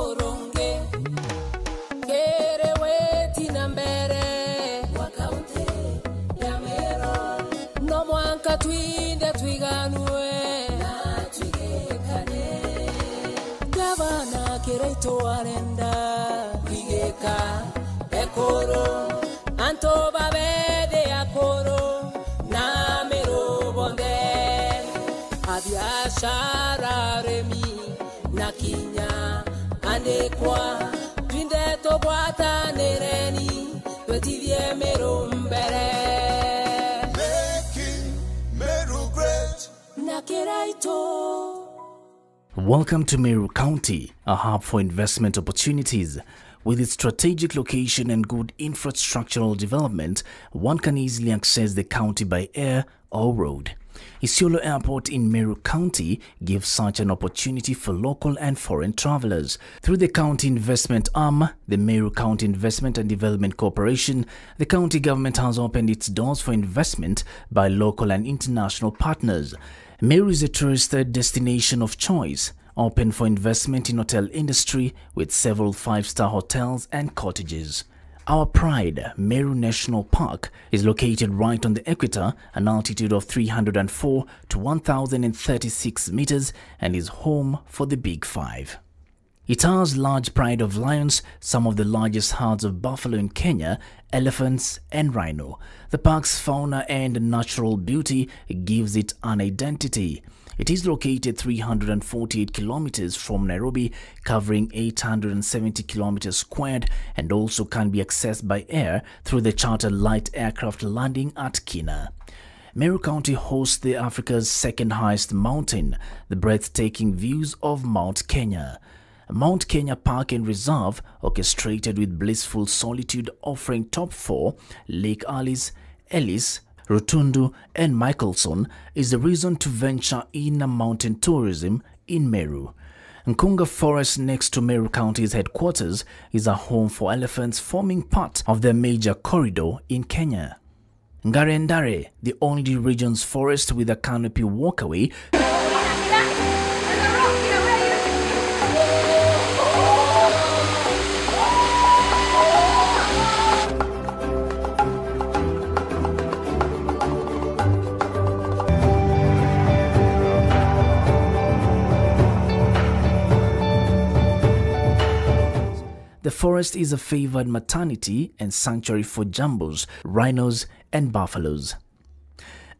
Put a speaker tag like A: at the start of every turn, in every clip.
A: moronge kere weti nambere wakaunte ya Meru no mwanka twinde twiganwe na twigekane gavana Kirito arenda wigeka ekoro anto babede akoro na Meru bonde abiashara remi na kinya andekwa twinde tobwata nereni twetivye Meru mbere
B: making Meru great
A: na Kirito.
C: Welcome to Meru County, a hub for investment opportunities. With its strategic location and good infrastructural development, one can easily access the county by air or road. Isiolo Airport in Meru County gives such an opportunity for local and foreign travelers. Through the county investment arm, the Meru County Investment and Development Corporation, the county government has opened its doors for investment by local and international partners. Meru is a tourist destination of choice, open for investment in hotel industry with several five-star hotels and cottages. Our pride, Meru National Park, is located right on the equator, an altitude of 304 to 1,036 meters, and is home for the Big Five. It has large pride of lions, some of the largest herds of buffalo in Kenya, elephants and rhino. The park's fauna and natural beauty gives it an identity. It is located 348 kilometers from Nairobi, covering 870 kilometers squared, and also can be accessed by air through the chartered light aircraft landing at Kina. Meru County hosts the Africa's second highest mountain, the breathtaking views of Mount Kenya. Mount Kenya Park and Reserve, orchestrated with blissful solitude, offering top four, Lake Alice, Ellis, Rutundu and Michelson, is the reason to venture in mountain tourism in Meru. Nkunga Forest, next to Meru County's headquarters, is a home for elephants, forming part of their major corridor in Kenya. Ngarendare, the only region's forest with a canopy walkway, the forest is a favored maternity and sanctuary for jambos, rhinos, and buffaloes.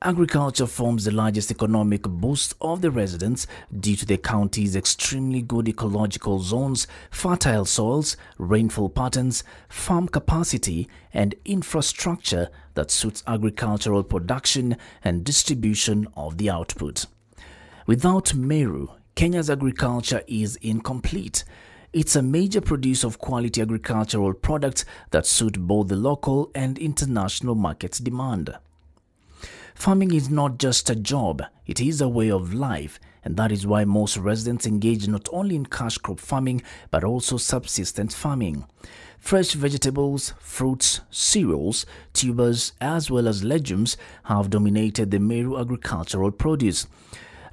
C: Agriculture forms the largest economic boost of the residents due to the county's extremely good ecological zones, fertile soils, rainfall patterns, farm capacity, and infrastructure that suits agricultural production and distribution of the output. Without Meru, Kenya's agriculture is incomplete. It's a major producer of quality agricultural products that suit both the local and international market's demand. Farming is not just a job, it is a way of life, and that is why most residents engage not only in cash crop farming but also subsistence farming. Fresh vegetables, fruits, cereals, tubers, as well as legumes have dominated the Meru agricultural produce.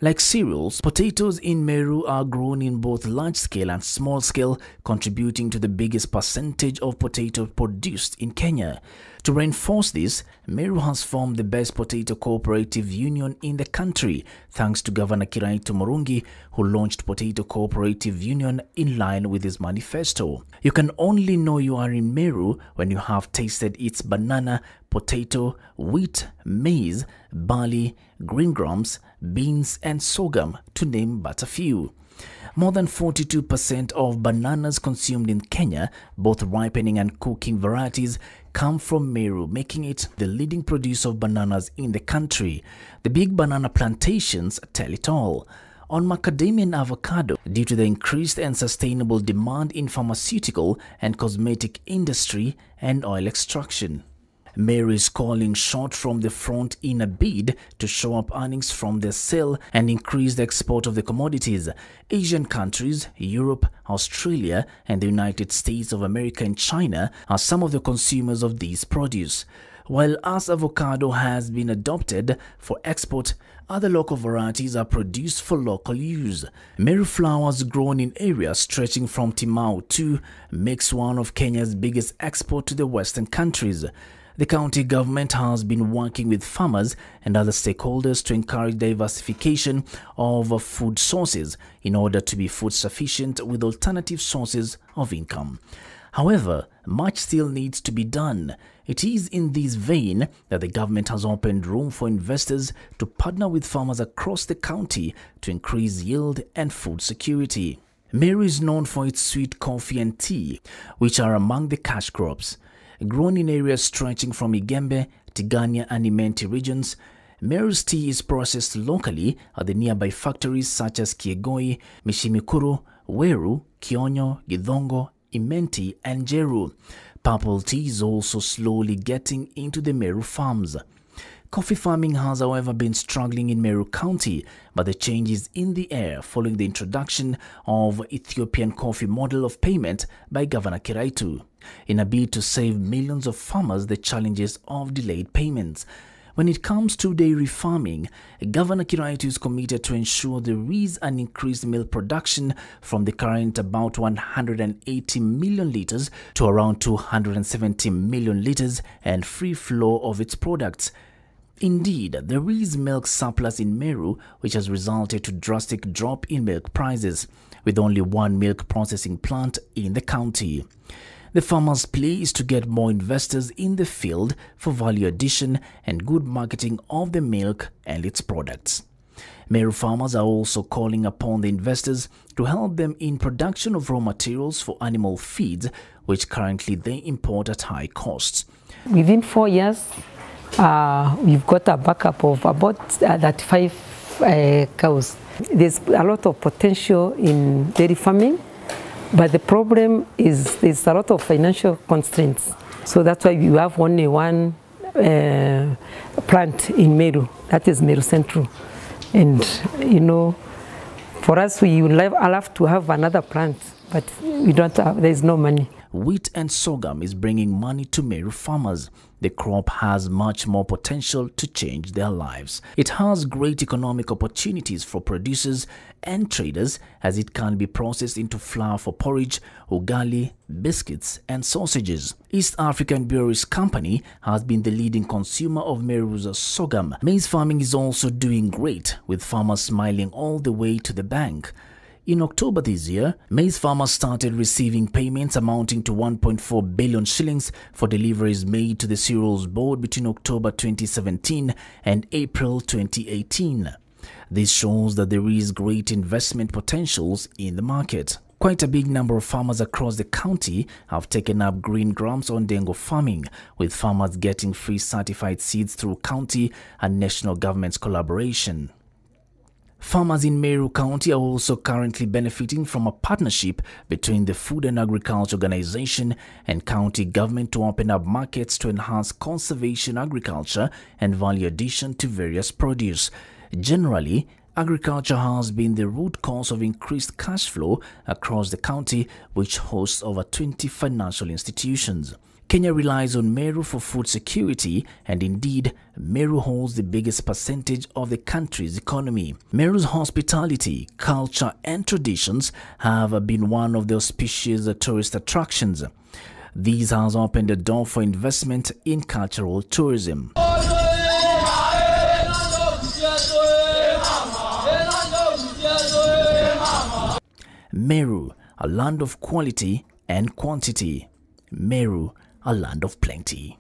C: Like cereals, potatoes in Meru are grown in both large scale and small scale, contributing to the biggest percentage of potato produced in Kenya. To reinforce this, Meru has formed the best potato cooperative union in the country, thanks to Governor Kirito Murungi, who launched Potato Cooperative Union in line with his manifesto. You can only know you are in Meru when you have tasted its banana, potato, wheat, maize, barley, green grams, beans, and sorghum, to name but a few. More than 42% of bananas consumed in Kenya, both ripening and cooking varieties, come from Meru, making it the leading producer of bananas in the country. The big banana plantations tell it all. On macadamia and avocado, due to the increased and sustainable demand in pharmaceutical and cosmetic industry and oil extraction. Meru is calling short from the front in a bid to show up earnings from their sale and increase the export of the commodities. Asian countries, Europe, Australia, and the United States of America and China are some of the consumers of these produce. While As avocado has been adopted for export, other local varieties are produced for local use. Meru flowers grown in areas stretching from Timau to makes one of Kenya's biggest exports to the Western countries. The county government has been working with farmers and other stakeholders to encourage diversification of food sources in order to be food sufficient with alternative sources of income. However, much still needs to be done. It is in this vein that the government has opened room for investors to partner with farmers across the county to increase yield and food security. Meru is known for its sweet coffee and tea, which are among the cash crops. Grown in areas stretching from Igembe, Tigania and Imenti regions, Meru's tea is processed locally at the nearby factories such as Kiegoi, Mishimikuru, Weru, Kionyo, Githongo, Imenti and Jeru. Purple tea is also slowly getting into the Meru farms. Coffee farming has, however, been struggling in Meru County, but the change is in the air following the introduction of Ethiopian coffee model of payment by Governor Kiraitu, in a bid to save millions of farmers the challenges of delayed payments. When it comes to dairy farming, Governor Kiraitu is committed to ensure there is an increased milk production from the current about 180 million litres to around 270 million litres and free flow of its products. Indeed, there is milk surplus in Meru, which has resulted to drastic drop in milk prices, with only one milk processing plant in the county. The farmers' plea is to get more investors in the field for value addition and good marketing of the milk and its products. Meru farmers are also calling upon the investors to help them in production of raw materials for animal feeds, which currently they import at high costs.
D: Within 4 years, we've got a backup of about 35 cows. There's a lot of potential in dairy farming, but the problem is there's a lot of financial constraints. So that's why we have only one plant in Meru, that is Meru Central. And you know, for us, we will have to have another plant, but we don't have, there's no money.
C: Wheat and sorghum is bringing money to Meru farmers. The crop has much more potential to change their lives. It has great economic opportunities for producers and traders as it can be processed into flour for porridge, ugali, biscuits and sausages. East African Breweries Company has been the leading consumer of Meru's sorghum. Maize farming is also doing great, with farmers smiling all the way to the bank. In October this year, maize farmers started receiving payments amounting to 1.4 billion shillings for deliveries made to the Cereals Board between October 2017 and April 2018. This shows that there is great investment potentials in the market. Quite a big number of farmers across the county have taken up green grams on Dengo farming, with farmers getting free certified seeds through county and national government's collaboration. Farmers in Meru County are also currently benefiting from a partnership between the Food and Agriculture Organization and county government to open up markets to enhance conservation agriculture and value addition to various produce. Generally, agriculture has been the root cause of increased cash flow across the county, which hosts over 20 financial institutions. Kenya relies on Meru for food security, and indeed, Meru holds the biggest percentage of the country's economy. Meru's hospitality, culture and traditions have been one of the auspicious tourist attractions. This has opened the door for investment in cultural tourism. Meru, a land of quality and quantity. Meru, a land of plenty.